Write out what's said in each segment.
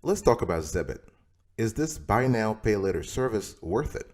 Let's talk about Zebit. Is this buy now, pay later service worth it?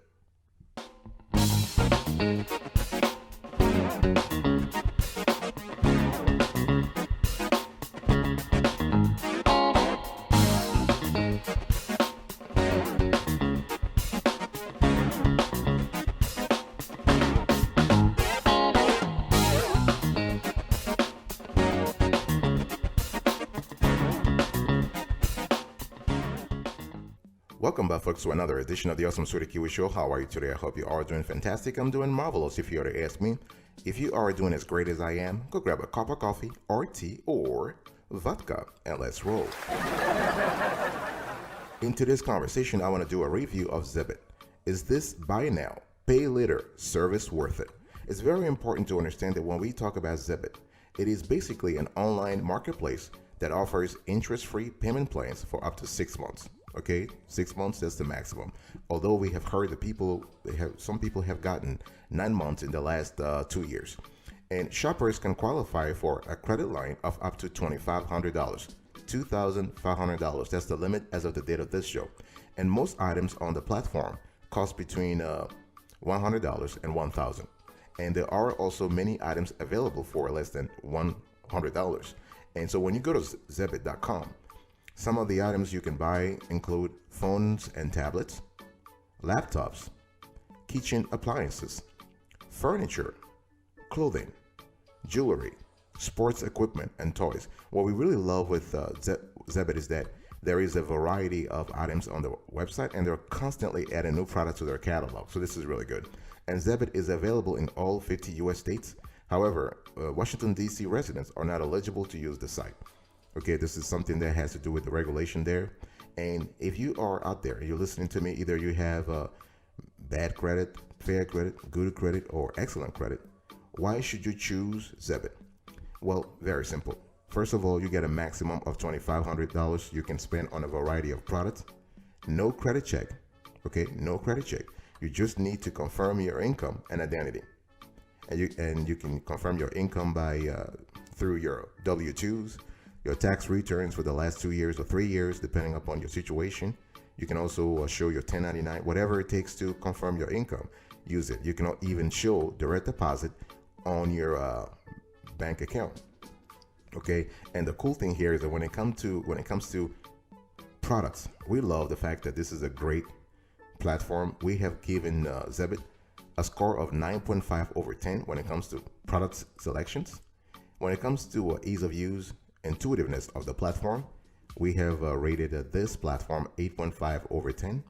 Welcome back, folks, to another edition of the Awesome Sweetie Kiwi Show. How are you today? I hope you are doing fantastic. I'm doing marvelous. If you were to ask me, if you are doing as great as I am, go grab a cup of coffee or tea or vodka and let's roll. In today's conversation, I want to do a review of Zebit. Is this buy now, pay later service worth it? It's very important to understand that when we talk about Zebit, it is basically an online marketplace that offers interest-free payment plans for up to 6 months. Okay, 6 months, that's the maximum. Although we have heard that some people have gotten 9 months in the last 2 years. And shoppers can qualify for a credit line of up to $2,500, $2,500. That's the limit as of the date of this show. And most items on the platform cost between $100 and $1,000. And there are also many items available for less than $100. And so when you go to Zebit.com, some of the items you can buy include phones and tablets, laptops, kitchen appliances, furniture, clothing, jewelry, sports equipment, and toys. What we really love with Zebit is that there is a variety of items on the website, and they're constantly adding new products to their catalog. So this is really good. And Zebit is available in all 50 US states. However, Washington, D.C. residents are not eligible to use the site. Okay, this is something that has to do with the regulation there. And if you are out there and you're listening to me, either you have bad credit, fair credit, good credit, or excellent credit, why should you choose Zebit? Well, very simple. First of all, you get a maximum of $2,500 you can spend on a variety of products. No credit check. Okay, no credit check. You just need to confirm your income and identity. And you can confirm your income by through your W-2s, your tax returns for the last 2 years or 3 years, depending upon your situation. You can also show your 1099, whatever it takes to confirm your income. Use it. You can even show direct deposit on your bank account. Okay, and the cool thing here is that when it comes to products, we love the fact that this is a great platform. We have given Zebit a score of 9.5 over 10 when it comes to product selections. When it comes to ease of use, intuitiveness of the platform, we have rated this platform 8.5 over 10.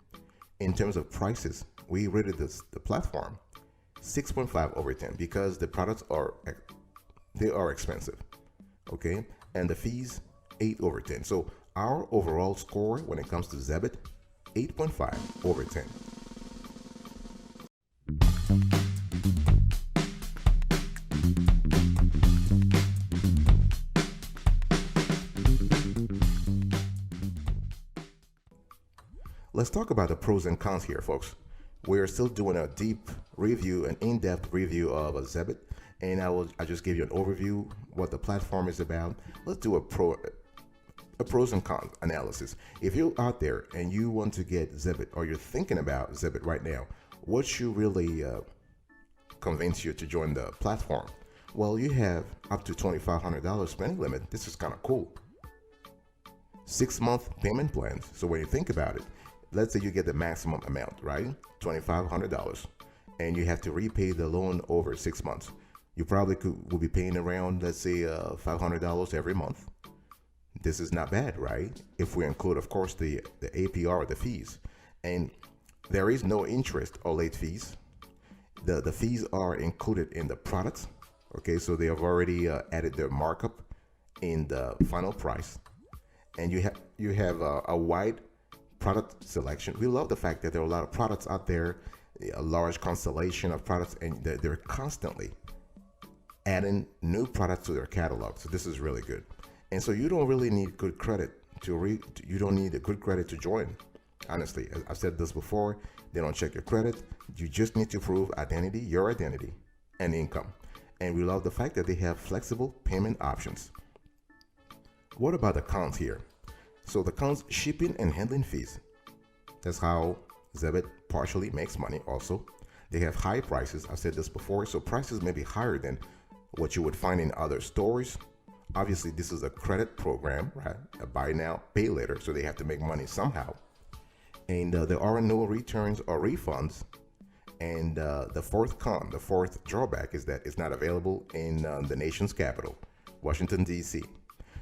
In terms of prices, we rated the platform 6.5 over 10 because the products are expensive. Okay, and the fees 8 over 10. So our overall score when it comes to Zebit, 8.5 over 10. Let's talk about the pros and cons here, folks. We're still doing a deep review, an in-depth review of Zebit, and I just give you an overview what the platform is about. Let's do a pros and cons analysis. If you're out there and you want to get Zebit, or you're thinking about Zebit right now, what should really convince you to join the platform? Well, you have up to $2,500 spending limit. This is kind of cool. 6-month payment plans. So when you think about it, let's say you get the maximum amount, right? $2,500, and you have to repay the loan over 6 months. You probably will be paying around, let's say, $500 every month. This is not bad, right? If we include, of course, the APR, the fees, and there is no interest or late fees. The fees are included in the products. Okay, so they have already added their markup in the final price, and you have a wide product selection. We love the fact that there are a lot of products out there, a large constellation of products, and they're constantly adding new products to their catalog. So this is really good. And so you don't really need good credit you don't need a good credit to join. Honestly, I've said this before, they don't check your credit. You just need to prove identity, your identity, and income. And we love the fact that they have flexible payment options. What about the cons here? So the comes shipping and handling fees. That's how Zebit partially makes money also. They have high prices. I've said this before, so prices may be higher than what you would find in other stores. Obviously, this is a credit program, right? A buy now, pay later, so they have to make money somehow. And there are no returns or refunds. And the fourth drawback is that it's not available in the nation's capital, Washington, D.C.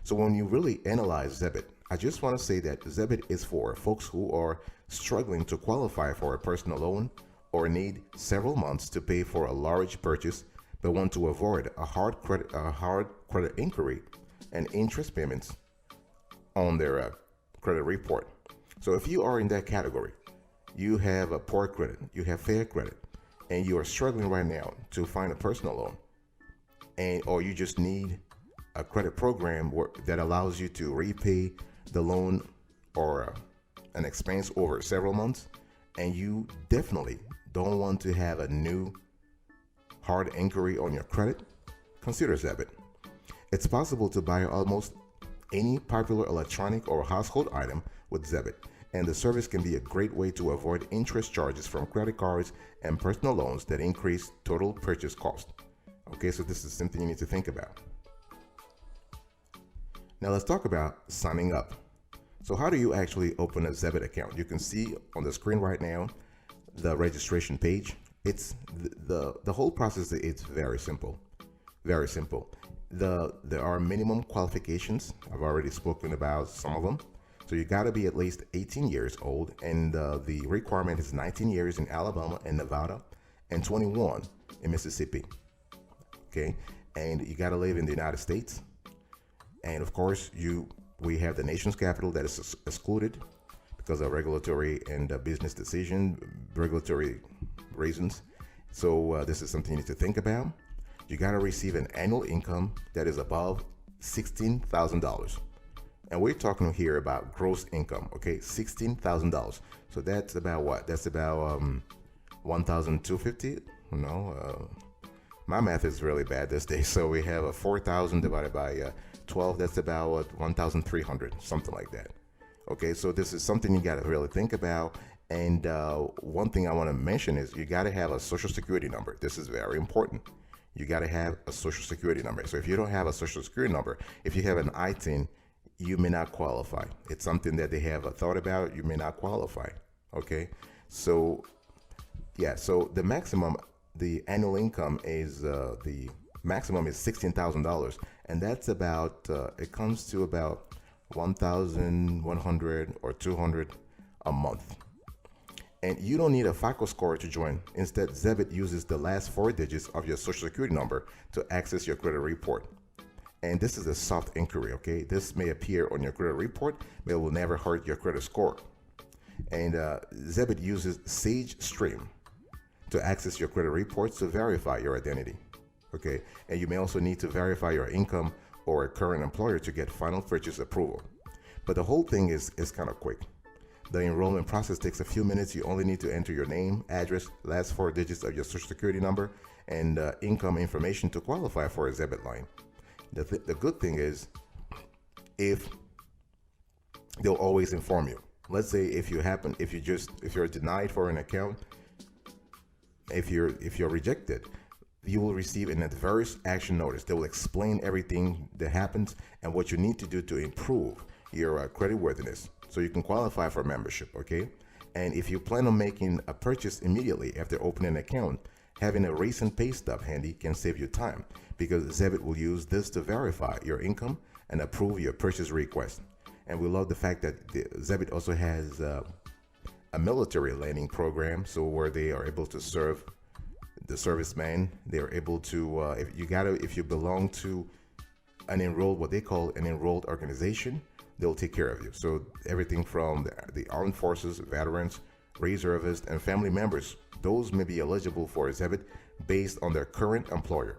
So when you really analyze Zebit, I just want to say that Zebit is for folks who are struggling to qualify for a personal loan or need several months to pay for a large purchase but want to avoid a hard credit inquiry and interest payments on their credit report. So if you are in that category, you have a poor credit, you have fair credit, and you are struggling right now to find a personal loan, or you just need a credit program that allows you to repay the loan or an expense over several months, and you definitely don't want to have a new hard inquiry on your credit, consider Zebit. It's possible to buy almost any popular electronic or household item with Zebit, and the service can be a great way to avoid interest charges from credit cards and personal loans that increase total purchase cost. Okay, so this is something you need to think about. Now let's talk about signing up. So how do you actually open a Zebit account? You can see on the screen right now the registration page. It's the whole process. It's very simple, very simple. There are minimum qualifications. I've already spoken about some of them. So you got to be at least 18 years old, and the requirement is 19 years in Alabama and Nevada, and 21 in Mississippi. Okay, and you got to live in the United States, and of course we have the nation's capital that is excluded because of regulatory and regulatory reasons. So this is something you need to think about. You got to receive an annual income that is above $16,000. And we're talking here about gross income, okay? $16,000. So that's about what? That's about $1,250. My math is really bad this day. So we have a 4,000 divided by 12. That's about 1,300, something like that. Okay, so this is something you got to really think about. And one thing I want to mention is you got to have a social security number. This is very important. You got to have a social security number. So if you don't have a social security number, if you have an ITIN, you may not qualify. It's something that they have thought about. You may not qualify. Okay, so yeah, so the maximum, the annual income is the maximum is $16,000, and that's about it comes to about 1,100 or 200 a month. And you don't need a FICO score to join. Instead, Zebit uses the last 4 digits of your social security number to access your credit report. And this is a soft inquiry, okay? This may appear on your credit report, but it will never hurt your credit score. And Zebit uses Sage Stream to access your credit reports to verify your identity, okay? And you may also need to verify your income or a current employer to get final purchase approval. But the whole thing is kind of quick. The enrollment process takes a few minutes. You only need to enter your name, address, last 4 digits of your social security number, and income information to qualify for a Zebit line. The good thing is, if they'll always inform you. Let's say if you're denied for an account, if you're rejected, you will receive an adverse action notice. They will explain everything that happens and what you need to do to improve your creditworthiness so you can qualify for membership, okay? And if you plan on making a purchase immediately after opening an account, having a recent pay stub handy can save you time, because Zebit will use this to verify your income and approve your purchase request. And we love the fact that Zebit also has a military landing program, so where they are able to serve the servicemen. They are able to, if you belong to what they call an enrolled organization, they'll take care of you. So everything from the armed forces, veterans, reservists, and family members, those may be eligible for Zebit based on their current employer.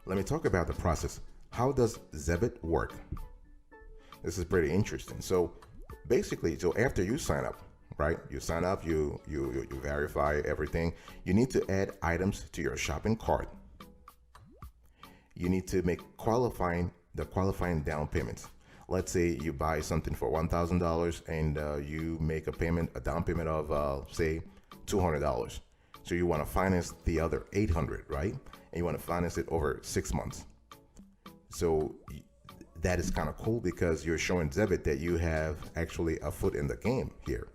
Let me talk about the process. How does Zebit work? This is pretty interesting. So basically, after you sign up, right? You sign up, you verify everything. You need to add items to your shopping cart. You need to make qualifying down payments. Let's say you buy something for $1,000 and you make a down payment of say $200. So you want to finance the other $800, right? And you want to finance it over 6 months. So that is kind of cool because you're showing Zebit that you have actually a foot in the game here.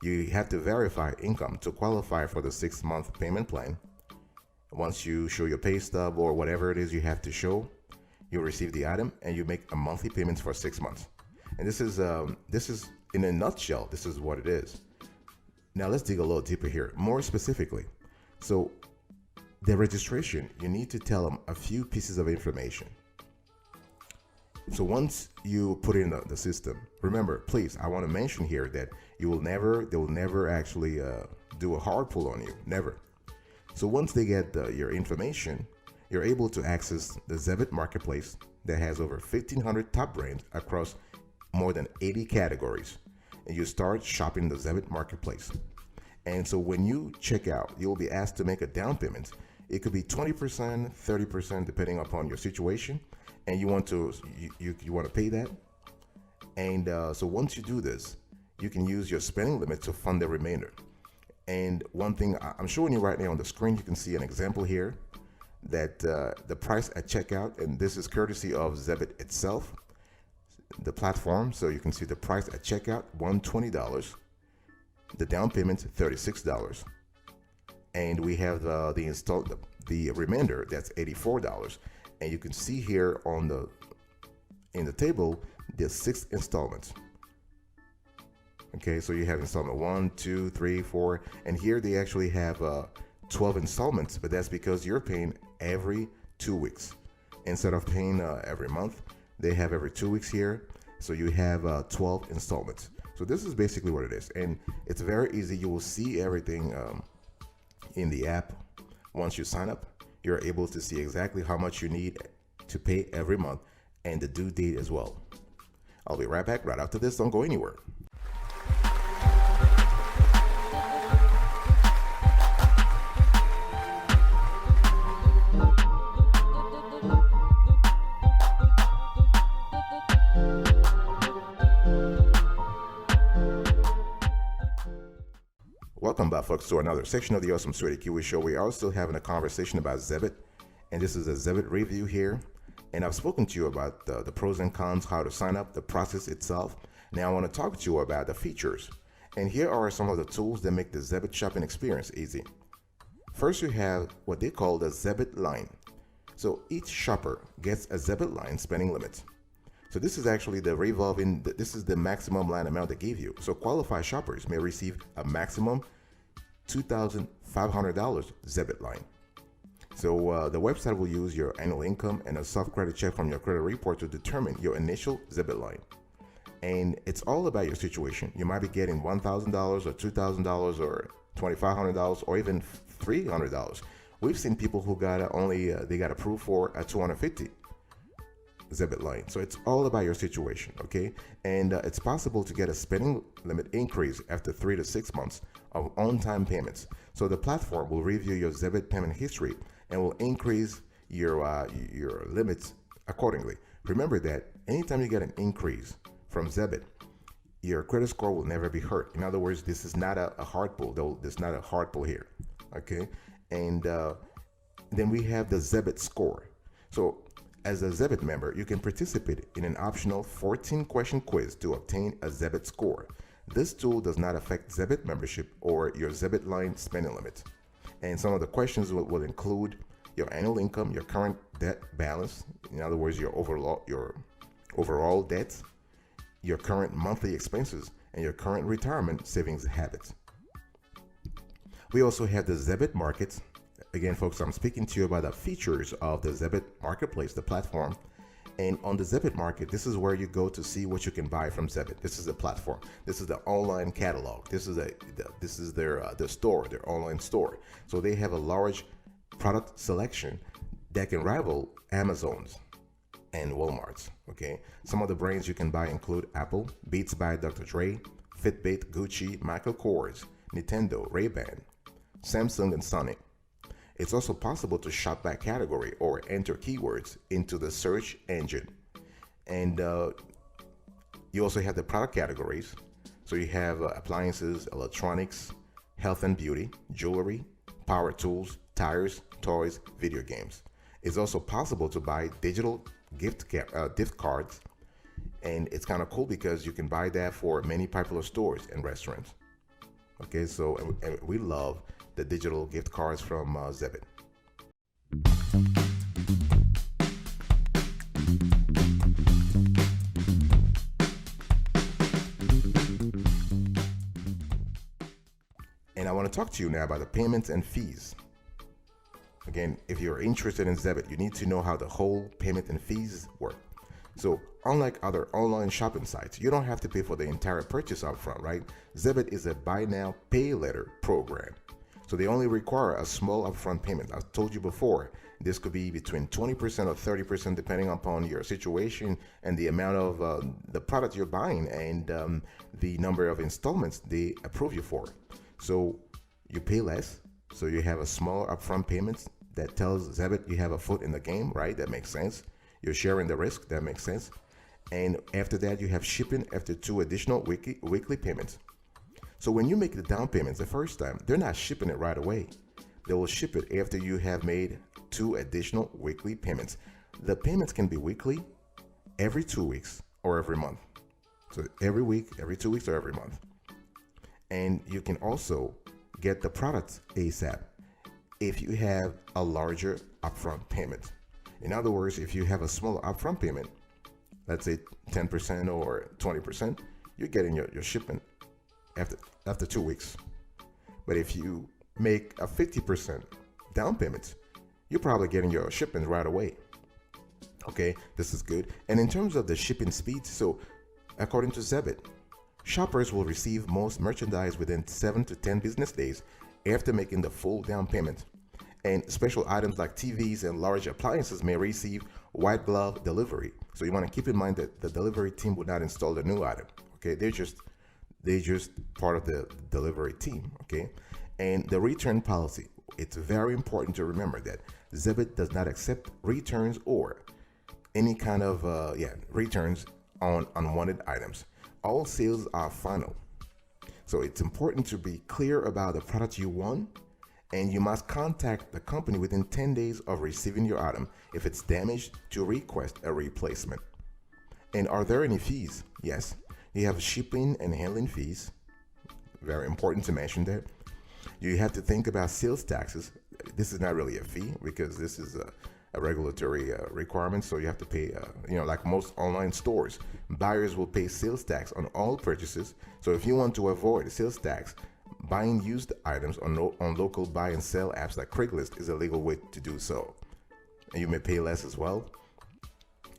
You have to verify income to qualify for the 6-month payment plan. Once you show your pay stub or whatever it is you have to show, you receive the item and you make a monthly payments for 6 months. And this is in a nutshell, this is what it is. Now let's dig a little deeper here, more specifically. So the registration, you need to tell them a few pieces of information. So once you put in the system, remember, please, I want to mention here that they will never actually do a hard pull on you, never. So once they get your information, you're able to access the Zebit marketplace that has over 1,500 top brands across more than 80 categories. And you start shopping the Zebit marketplace. And so when you check out, you'll be asked to make a down payment. It could be 20%, 30%, depending upon your situation. And you want to pay that. And so once you do this, you can use your spending limit to fund the remainder. And one thing I'm showing you right now on the screen, you can see an example here that the price at checkout, and this is courtesy of Zebit itself, the platform. So you can see the price at checkout, $120. The down payment, $36. And we have the remainder, that's $84. And you can see here in the table, the 6 installments. Okay, so you have installment 1, 2, 3, 4, and here they actually have 12 installments, but that's because you're paying every 2 weeks instead of paying every month. They have every 2 weeks here, so you have 12 installments. So this is basically what it is, and it's very easy. You will see everything in the app. Once you sign up, you're able to see exactly how much you need to pay every month and the due date as well. I'll be right back right after this. Don't go anywhere. Welcome back, folks, to another section of the Awesome Sweaty Kiwi Show. We are still having a conversation about Zebit, and this is a Zebit review here. And I've spoken to you about the pros and cons, how to sign up, the process itself. Now I want to talk to you about the features. And here are some of the tools that make the Zebit shopping experience easy. First, you have what they call the Zebit line. So each shopper gets a Zebit line spending limit. So this is actually this is the maximum line amount they give you. So qualified shoppers may receive a maximum $2,500 Zebit line. So the website will use your annual income and a soft credit check from your credit report to determine your initial Zebit line. And it's all about your situation. You might be getting $1,000 or $2,000 or $2,500 or even $300. We've seen people who got they got approved for a $250 Zebit line. So it's all about your situation, okay? And it's possible to get a spending limit increase after 3 to 6 months of on-time payments. So the platform will review your Zebit payment history and will increase your limits accordingly. Remember that anytime you get an increase from Zebit, your credit score will never be hurt. In other words, this is not a hard pull. Though there's not a hard pull here, okay? And then we have the Zebit score. So as a Zebit member, you can participate in an optional 14-question quiz to obtain a Zebit score. This tool does not affect Zebit membership or your Zebit line spending limit. And some of the questions will include your annual income, your current debt balance, in other words, your overall debt, your current monthly expenses, and your current retirement savings habits. We also have the Zebit Market. Again, folks, I'm speaking to you about the features of the Zebit Marketplace, the platform. And on the Zebit Market, this is where you go to see what you can buy from Zebit. This is the platform. This is the online catalog. This is their store, their online store. So they have a large product selection that can rival Amazon's and Walmart's. Okay, some of the brands you can buy include Apple, Beats by Dr. Dre, Fitbit, Gucci, Michael Kors, Nintendo, Ray-Ban, Samsung, and Sony. It's also possible to shop by category or enter keywords into the search engine. And you also have the product categories. So you have appliances, electronics, health and beauty, jewelry, power tools, tires, toys, video games. It's also possible to buy digital gift cards, and it's kind of cool because you can buy that for many popular stores and restaurants. Okay, so and we love the digital gift cards from Zebit. And I want to talk to you now about the payments and fees. Again, if you're interested in Zebit, you need to know how the whole payment and fees work. So unlike other online shopping sites, you don't have to pay for the entire purchase upfront, right? Zebit is a buy now, pay later program. So they only require a small upfront payment. I told you before, this could be between 20% or 30% depending upon your situation and the amount of the product you're buying and the number of installments they approve you for. So you pay less, so you have a small upfront payment that tells Zebit you have a foot in the game, right? That makes sense. You're sharing the risk, that makes sense. And after that, you have shipping after 2 additional weekly payments. So when you make the down payments the first time, they're not shipping it right away. They will ship it after you have made 2 additional weekly payments. The payments can be weekly, every 2 weeks, or every month. So every week, every 2 weeks, or every month. And you can also get the products ASAP if you have a larger upfront payment. In other words, if you have a smaller upfront payment, let's say 10% or 20%, you're getting your shipment after 2 weeks. But if you make a 50% down payment, you're probably getting your shipment right away. Okay, this is good. And in terms of the shipping speed, so according to Zebit, shoppers will receive most merchandise within 7 to 10 business days after making the full down payment. And special items like TVs and large appliances may receive white glove delivery. So you want to keep in mind that the delivery team will not install the new item. Okay, they're just part of the delivery team. Okay, and the return policy. It's very important to remember that Zebit does not accept returns or any kind of returns on unwanted items. All sales are final. So it's important to be clear about the product you want, and you must contact the company within 10 days of receiving your item if it's damaged to request a replacement. And are there any fees? Yes, you have shipping and handling fees. Very important to mention that. You have to think about sales taxes. This is not really a fee because this is a regulatory requirement, so you have to pay, like most online stores, buyers will pay sales tax on all purchases. So if you want to avoid sales tax, buying used items on local buy and sell apps like Craigslist is a legal way to do so. And you may pay less as well.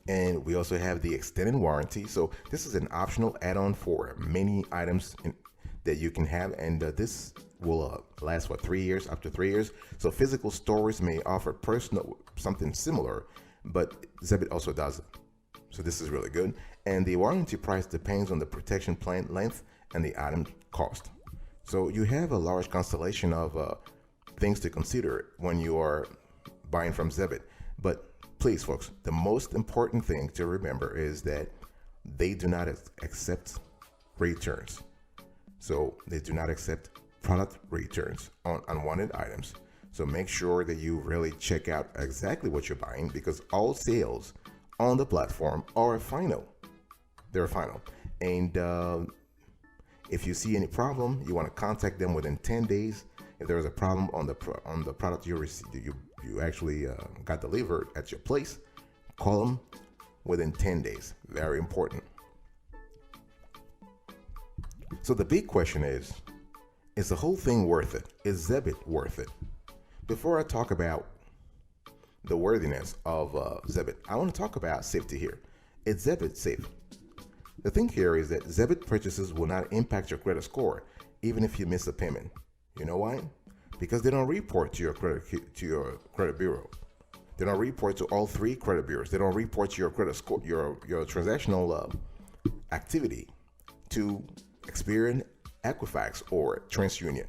And we also have the extended warranty. So this is an optional add-on for many items that you can have, and this will last for 3 years, up to 3 years. So physical stores may offer something similar, but Zebit also does it. So this is really good. And the warranty price depends on the protection plan length and the item cost. So you have a large constellation of things to consider when you are buying from Zebit. But please, folks, the most important thing to remember is that they do not accept returns. So they do not accept product returns on unwanted items. So make sure that you really check out exactly what you're buying, because all sales on the platform are final. They're final. And if you see any problem, you want to contact them within 10 days. If there is a problem on the product you actually got delivered at your place, call them within 10 days. Very important. So the big question is the whole thing worth it? Is Zebit worth it? Before I talk about the worthiness of Zebit, I want to talk about safety here. Is Zebit safe? The thing here is that Zebit purchases will not impact your credit score, even if you miss a payment. You know why? Because they don't report to your credit bureau. They don't report to all 3 credit bureaus. They don't report to your credit score, your transactional activity to Experian, Equifax, or TransUnion.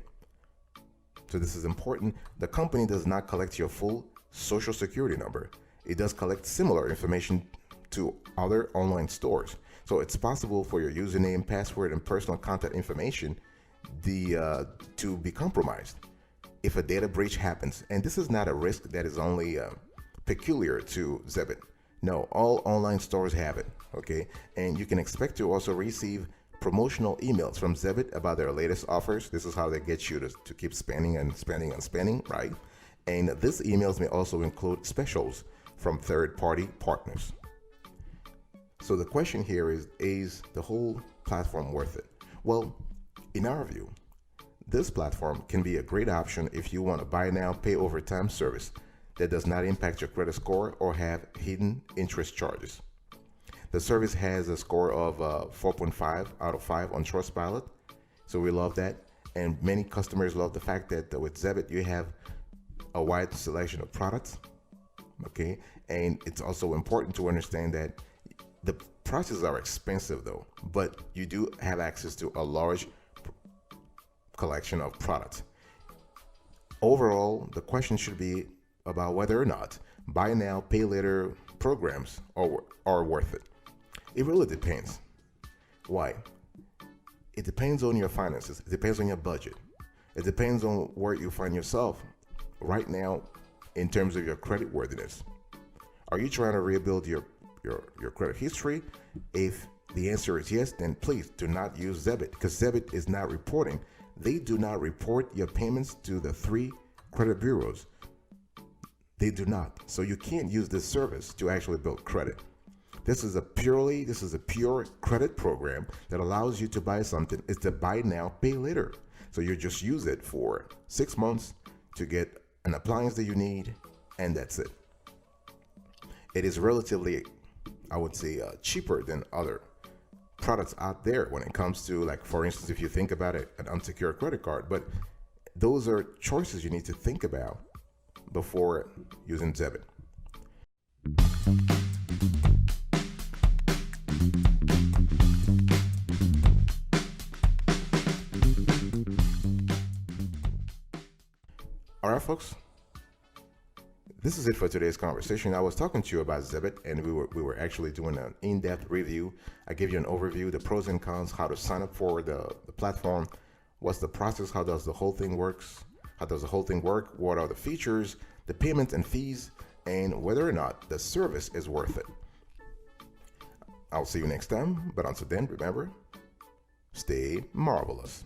So this is important. The company does not collect your full social security number. It does collect similar information to other online stores. So it's possible for your username, password, and personal contact information to be compromised if a data breach happens. And this is not a risk that is only peculiar to Zebit. No, all online stores have it, okay? And you can expect to also receive promotional emails from Zebit about their latest offers. This is how they get you to keep spending and spending and spending, right? And these emails may also include specials from third-party partners. So the question here is the whole platform worth it? Well, in our view, this platform can be a great option if you want a buy now, pay over time service that does not impact your credit score or have hidden interest charges. The service has a score of 4.5 out of 5 on Trustpilot, so we love that. And many customers love the fact that with Zebit you have a wide selection of products, okay? And it's also important to understand that the prices are expensive though, but you do have access to a large collection of products. Overall, the question should be about whether or not buy now, pay later programs are worth it. It really depends. Why? It depends on your finances. It depends on your budget. It depends on where you find yourself right now in terms of your credit worthiness. Are you trying to rebuild your credit history? If the answer is yes, then please do not use Zebit, because Zebit is not reporting. They do not report your payments to the 3 credit bureaus. They do not. So you can't use this service to actually build credit. This is a pure credit program that allows you to buy something. It's the buy now, pay later. So you just use it for 6 months to get an appliance that you need, and that's it. It is relatively, I would say, cheaper than other products out there when it comes to, like, for instance, if you think about it, an unsecured credit card. But those are choices you need to think about before using Zebit. All right, folks, this is it for today's conversation. I was talking to you about Zebit, and we were actually doing an in-depth review. I gave you an overview, the pros and cons, how to sign up for the platform, what's the process, how does the whole thing work, what are the features, the payment and fees, and whether or not the service is worth it. I'll see you next time, but until then, remember, stay marvelous.